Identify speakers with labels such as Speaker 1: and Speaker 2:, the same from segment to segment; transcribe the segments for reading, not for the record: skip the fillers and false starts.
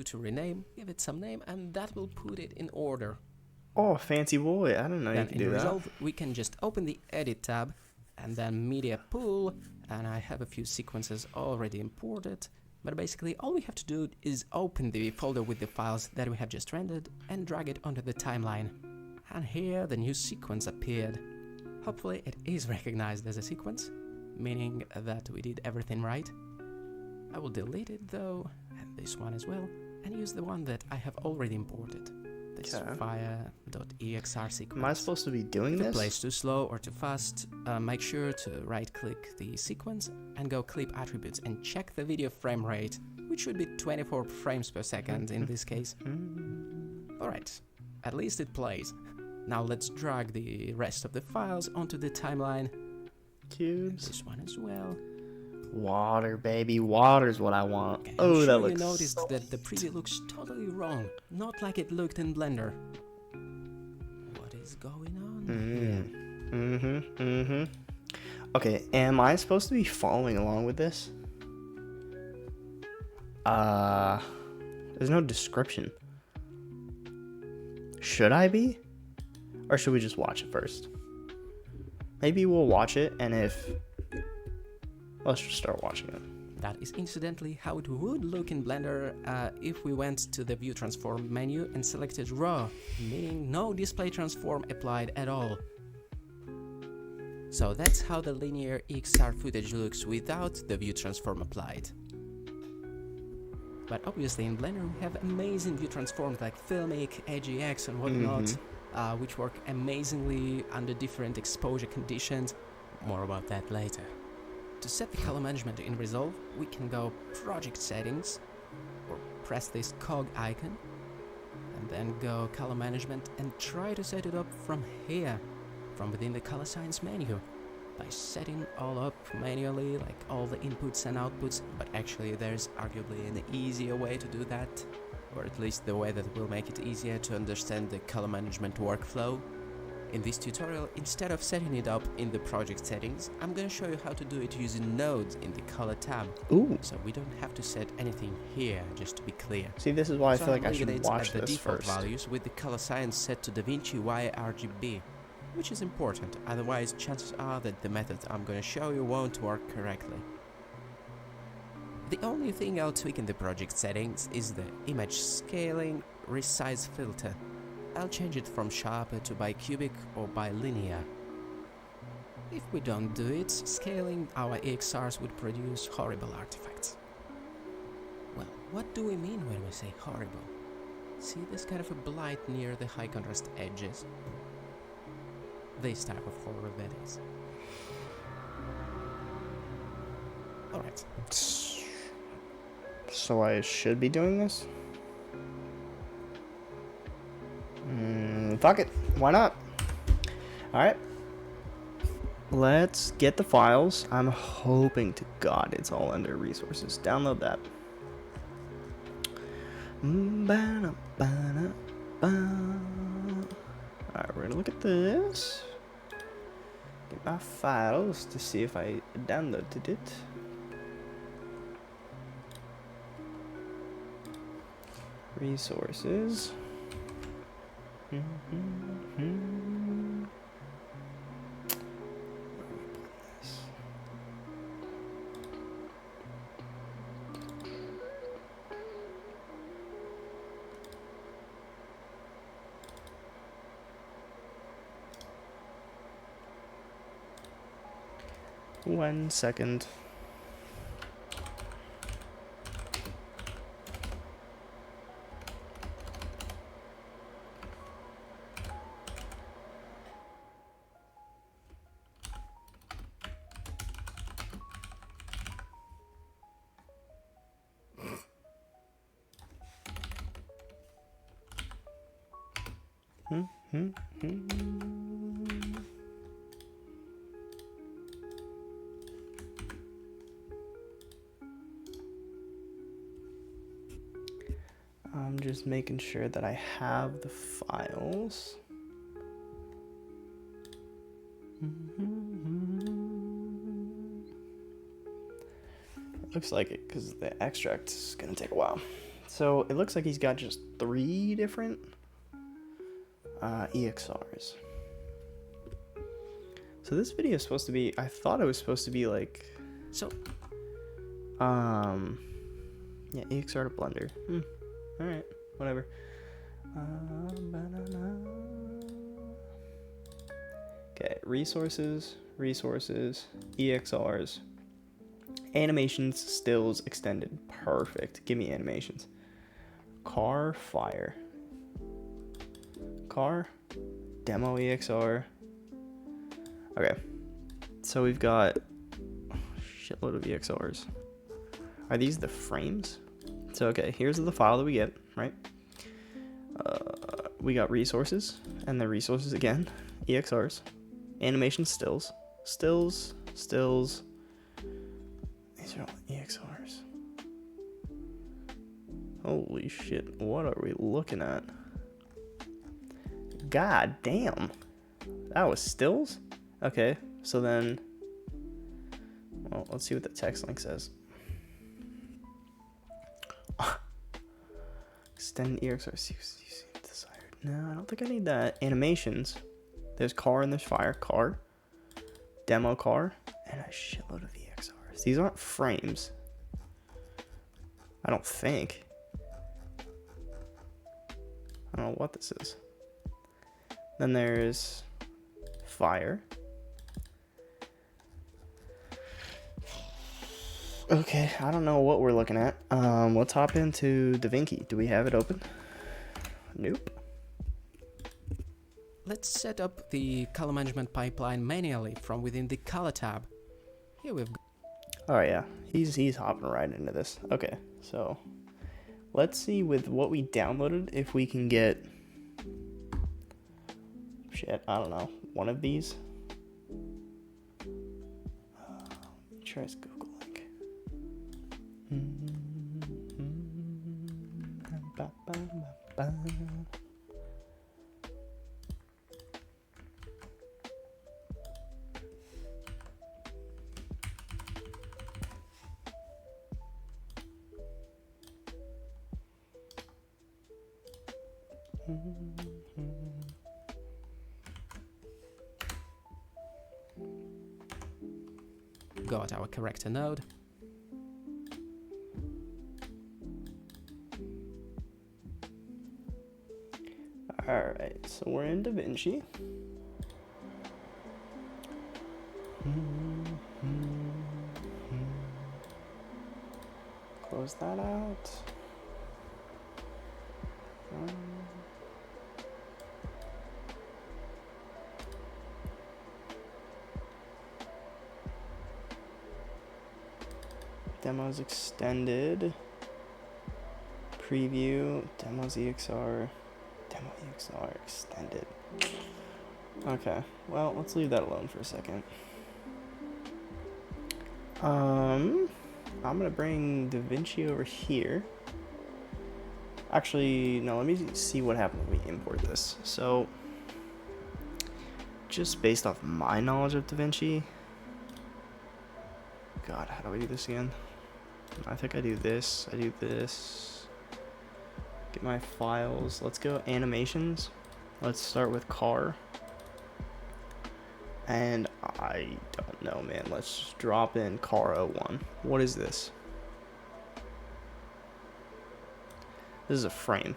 Speaker 1: to rename, give it some name, and that will put it in order.
Speaker 2: Oh, fancy boy. I didn't know you
Speaker 1: Then
Speaker 2: could
Speaker 1: in
Speaker 2: do that.
Speaker 1: Resolve, we can just open the Edit tab, and then Media Pool, and I have a few sequences already imported. But basically, all we have to do is open the folder with the files that we have just rendered and drag it onto the timeline. And here the new sequence appeared. Hopefully it is recognized as a sequence, meaning that we did everything right. I will delete it though, and this one as well, and use the one that I have already imported. This fire.exr sequence.
Speaker 2: Am I supposed to be doing
Speaker 1: If it
Speaker 2: this?
Speaker 1: plays too slow or too fast, make sure to right-click the sequence and go Clip Attributes and check the video frame rate, which should be 24 frames per second in this case. Alright, at least it plays. Now let's drag the rest of the files onto the timeline.
Speaker 2: Cubes.
Speaker 1: This one as well.
Speaker 2: Water, baby. Water's what I want.
Speaker 1: Okay,
Speaker 2: Oh,
Speaker 1: I'm
Speaker 2: that
Speaker 1: sure
Speaker 2: looks...
Speaker 1: you noticed that the preview looks totally wrong, not like it looked in Blender. What is going on here?
Speaker 2: Okay, am I supposed to be following along with this? There's no description. Should I be? Or should we just watch it first? Maybe we'll watch it, and if... Let's just start watching it.
Speaker 1: That is incidentally how it would look in Blender if we went to the View Transform menu and selected Raw, meaning no display transform applied at all. So that's how the linear EXR footage looks without the View Transform applied. But obviously in Blender we have amazing View Transforms like Filmic, AGX and whatnot, which work amazingly under different exposure conditions. More about that later. To set the color management in Resolve, we can go Project Settings, or press this cog icon, and then go Color Management and try to set it up from here, from within the Color Science menu, by setting all up manually, like all the inputs and outputs, but actually there's arguably an easier way to do that, or at least the way that will make it easier to understand the color management workflow. In this tutorial, instead of setting it up in the project settings, I'm gonna show you how to do it using nodes in the color tab.
Speaker 2: Ooh.
Speaker 1: So we don't have to set anything here, just to be clear.
Speaker 2: See, this is why I
Speaker 1: So
Speaker 2: feel like I
Speaker 1: I'm
Speaker 2: should
Speaker 1: leaving it
Speaker 2: watch
Speaker 1: at the
Speaker 2: this
Speaker 1: default
Speaker 2: first.
Speaker 1: values with the color science set to DaVinci YRGB, which is important, otherwise chances are that the method I'm gonna show you won't work correctly. The only thing I'll tweak in the project settings is the image scaling resize filter. I'll change it from sharper to bicubic or bilinear. If we don't do it, scaling our EXRs would produce horrible artifacts. Well, what do we mean when we say horrible? See this kind of a blight near the high contrast edges? This type of horror, that is. Alright.
Speaker 2: So I should be doing this? Fuck it. Why not? Alright. Let's get the files. I'm hoping to God it's all under resources. Download that. Alright, we're gonna look at this. Get my files to see if I downloaded it. Resources. Where are we putting this? One second. I'm just making sure that I have the files. It looks like it because the extract is going to take a while. So it looks like he's got just 3 different EXRs. So this video is supposed to be, I thought it was supposed to be like,
Speaker 1: So,
Speaker 2: yeah, EXR to Blender. Alright, whatever. Okay, resources, EXRs, animations, stills, extended. Perfect. Give me animations. Car, fire. Car, demo EXR. Okay, so we've got a shitload of EXRs. Are these the frames? So, okay, here's the file that we get, right? We got resources, and the resources again, EXRs, animation stills, stills. These are all EXRs. Holy shit, what are we looking at? God damn. That was stills? Okay, so then, well, let's see what the text link says. Extend EXR. See desired. No, I don't think I need that. Animations. There's car and there's fire. Car. Demo car. And a shitload of EXRs. These aren't frames. I don't think. I don't know what this is. Then there's fire. Okay, I don't know what we're looking at. Let's hop into DaVinci. Do we have it open? Nope.
Speaker 1: let's set up the color management pipeline manually from within the color tab. Here we've got.
Speaker 2: Oh yeah, he's hopping right into this. Okay, so let's see with what we downloaded if we can get shit. I don't know, one of these. Let me try his Google link.
Speaker 1: Got our corrector node.
Speaker 2: Alright, so we're in DaVinci. Close that out. Demos extended. Preview. Demos EXR. Demo EXR extended. Okay, well, let's leave that alone for a second. I'm gonna bring DaVinci over here. Actually, no, let me see what happens when we import this. So, just based off my knowledge of DaVinci, God, how do I do this again? I think I do this, get my files, let's go animations, let's start with car, and I don't know, man, let's just drop in car 01. What is this? This is a frame.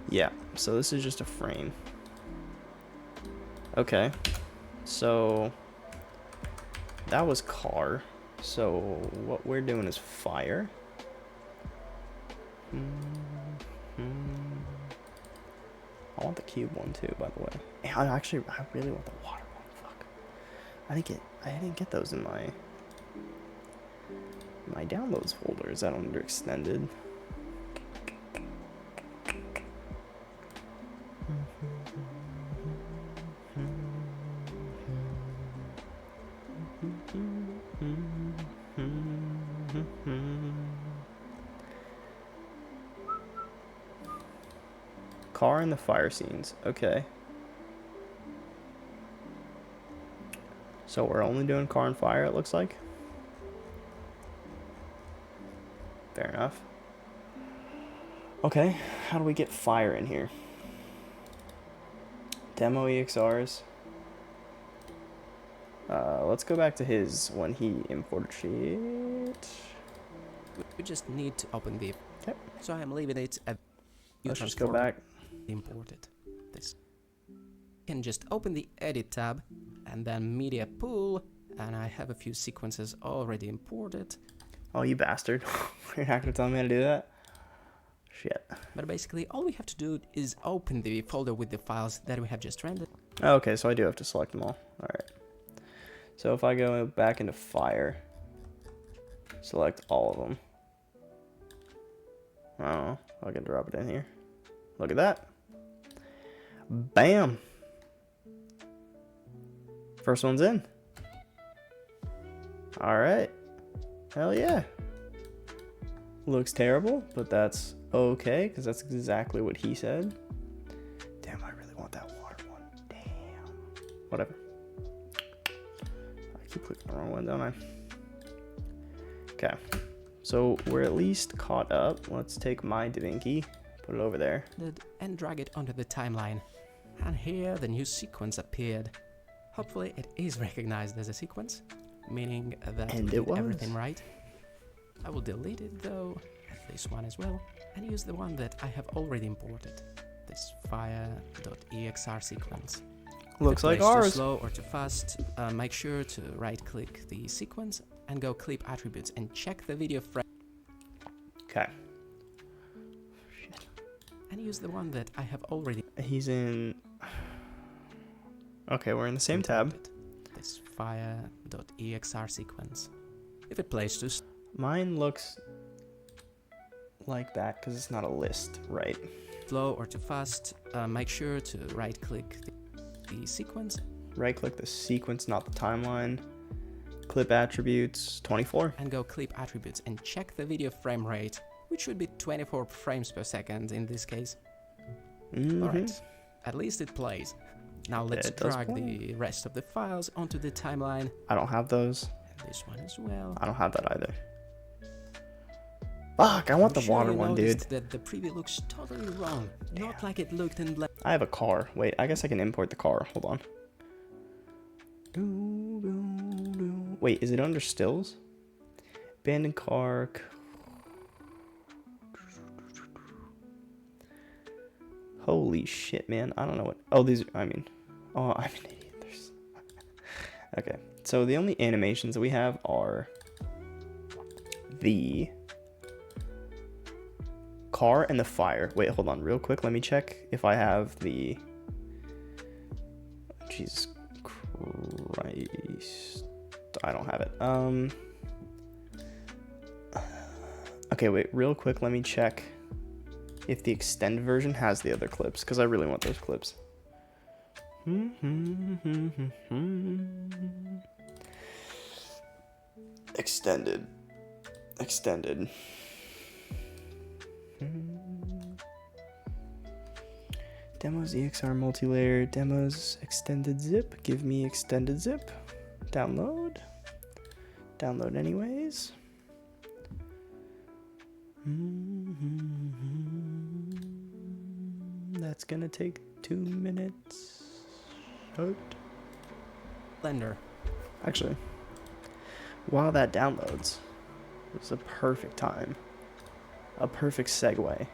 Speaker 2: Yeah, so this is just a frame. Okay, so that was car. So what we're doing is fire. I want the cube one too, by the way. I really want the water one. Fuck. I didn't get those in my downloads folder. Is that under extended? car and the fire scenes. Okay. So we're only doing car and fire, it looks like. Fair enough. Okay, how do we get fire in here? Demo EXRs. Let's go back to his when he imported shit.
Speaker 1: We just need to open the...
Speaker 2: Okay.
Speaker 1: So I am leaving it at...
Speaker 2: Let's just go back.
Speaker 1: Imported. This. You can just open the edit tab and then media pool, and I have a few sequences already imported.
Speaker 2: Oh, you bastard. You're not gonna tell me how to do that? Shit.
Speaker 1: But basically all we have to do is open the folder with the files that we have just rendered.
Speaker 2: Okay, so I do have to select them all. Alright. So if I go back into fire, select all of them. Oh, I can drop it in here. Look at that. Bam. First one's in. Alright. Hell yeah. Looks terrible, but that's okay, because that's exactly what he said. Damn, I really want that water one. Damn. Whatever. I keep clicking the wrong one, don't I? Okay. So we're at least caught up. Let's take my DaVinci, put it over there.
Speaker 1: And drag it onto the timeline. And here the new sequence appeared. Hopefully it is recognized as a sequence, meaning that we did everything right. I will delete it though, and this one as well, and use the one that I have already imported, this fire.exr sequence.
Speaker 2: Looks like
Speaker 1: Too
Speaker 2: ours.
Speaker 1: slow or too fast, make sure to right-click the sequence and go clip attributes and check the video frame.
Speaker 2: Okay.
Speaker 1: And use the one that I have already.
Speaker 2: He's in. Okay, we're in the same tab.
Speaker 1: This fire.exr sequence. If it plays too slow.
Speaker 2: Mine looks like that because it's not a list, right?
Speaker 1: Slow or too fast, make sure to right-click the sequence.
Speaker 2: Right-click the sequence, not the timeline. Clip attributes, 24.
Speaker 1: And go clip attributes and check the video frame rate, which should be 24 frames per second in this case. Alright, at least it plays. Now let's drag the rest of the files onto the timeline.
Speaker 2: I don't have those.
Speaker 1: And this one as well.
Speaker 2: I don't have that either. Fuck, I want the water one, dude.
Speaker 1: That the preview looks totally wrong. Damn. Not like it looked in black.
Speaker 2: I have a car. Wait, I guess I can import the car. Hold on. Wait, is it under stills? Abandoned car. Holy shit, man. I don't know what. Oh, these. I mean. Oh, I'm an idiot. There's. Okay. So the only animations that we have are the car and the fire. Wait, hold on real quick. Let me check if I have the... Jesus Christ. I don't have it. Okay, wait, real quick. Let me check if the extended version has the other clips, because I really want those clips. Extended. Demos EXR multi-layer, demos extended zip. Give me extended zip. Download anyways. That's gonna take 2 minutes.
Speaker 1: Blender.
Speaker 2: Actually, while that downloads, it's a perfect time, a perfect segue